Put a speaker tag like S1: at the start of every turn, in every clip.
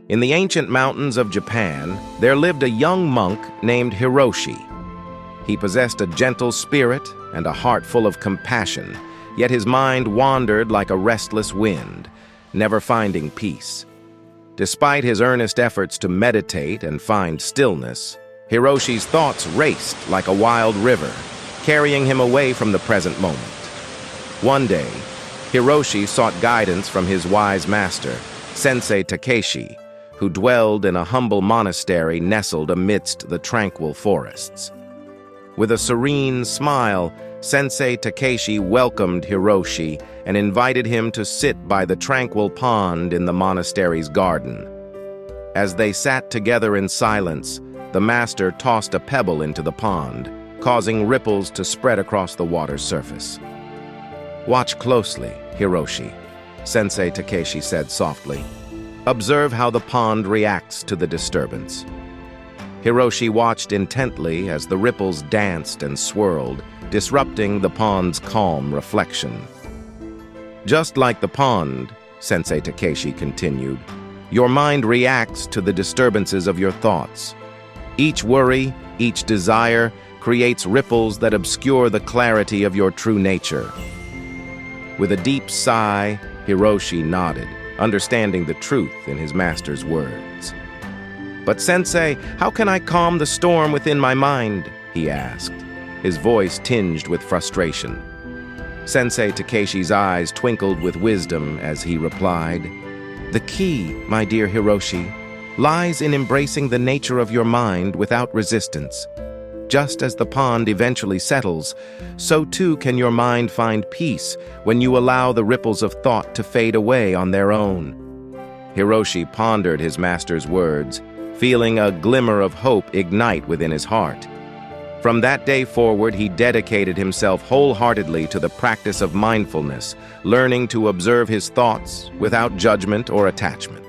S1: In the ancient mountains of Japan, there lived a young monk named Hiroshi. He possessed a gentle spirit and a heart full of compassion, yet his mind wandered like a restless wind, never finding peace. Despite his earnest efforts to meditate and find stillness, Hiroshi's thoughts raced like a wild river, carrying him away from the present moment. One day, Hiroshi sought guidance from his wise master, Sensei Takeshi, who dwelled in a humble monastery nestled amidst the tranquil forests. With a serene smile, Sensei Takeshi welcomed Hiroshi and invited him to sit by the tranquil pond in the monastery's garden. As they sat together in silence, the master tossed a pebble into the pond, causing ripples to spread across the water's surface. "Watch closely, Hiroshi," Sensei Takeshi said softly. "Observe how the pond reacts to the disturbance." Hiroshi watched intently as the ripples danced and swirled, disrupting the pond's calm reflection. "Just like the pond," Sensei Takeshi continued, "your mind reacts to the disturbances of your thoughts. Each worry, each desire, creates ripples that obscure the clarity of your true nature." With a deep sigh, Hiroshi nodded, understanding the truth in his master's words. "But Sensei, how can I calm the storm within my mind?" he asked, his voice tinged with frustration. Sensei Takeshi's eyes twinkled with wisdom as he replied, "The key, my dear Hiroshi, lies in embracing the nature of your mind without resistance. Just as the pond eventually settles, so too can your mind find peace when you allow the ripples of thought to fade away on their own." Hiroshi pondered his master's words, feeling a glimmer of hope ignite within his heart. From that day forward, he dedicated himself wholeheartedly to the practice of mindfulness, learning to observe his thoughts without judgment or attachment.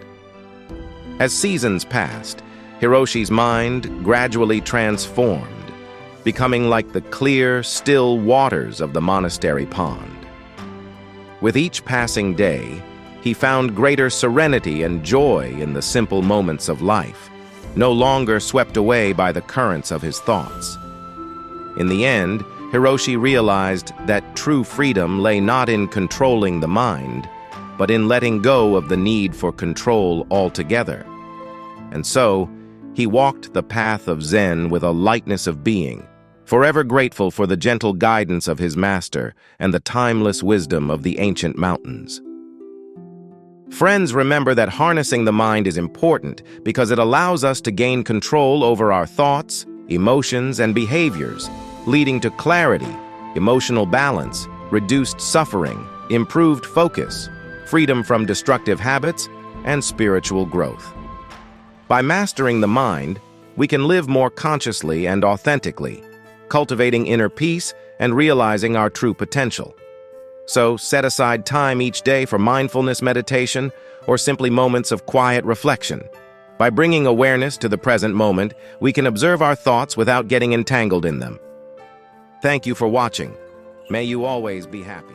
S1: As seasons passed, Hiroshi's mind gradually transformed, becoming like the clear, still waters of the monastery pond. With each passing day, he found greater serenity and joy in the simple moments of life, no longer swept away by the currents of his thoughts. In the end, Hiroshi realized that true freedom lay not in controlling the mind, but in letting go of the need for control altogether. And so, he walked the path of Zen with a lightness of being, forever grateful for the gentle guidance of his master and the timeless wisdom of the ancient mountains. Friends, remember that harnessing the mind is important because it allows us to gain control over our thoughts, emotions, and behaviors, leading to clarity, emotional balance, reduced suffering, improved focus, freedom from destructive habits, and spiritual growth. By mastering the mind, we can live more consciously and authentically, cultivating inner peace and realizing our true potential. So, set aside time each day for mindfulness meditation or simply moments of quiet reflection. By bringing awareness to the present moment, we can observe our thoughts without getting entangled in them. Thank you for watching. May you always be happy.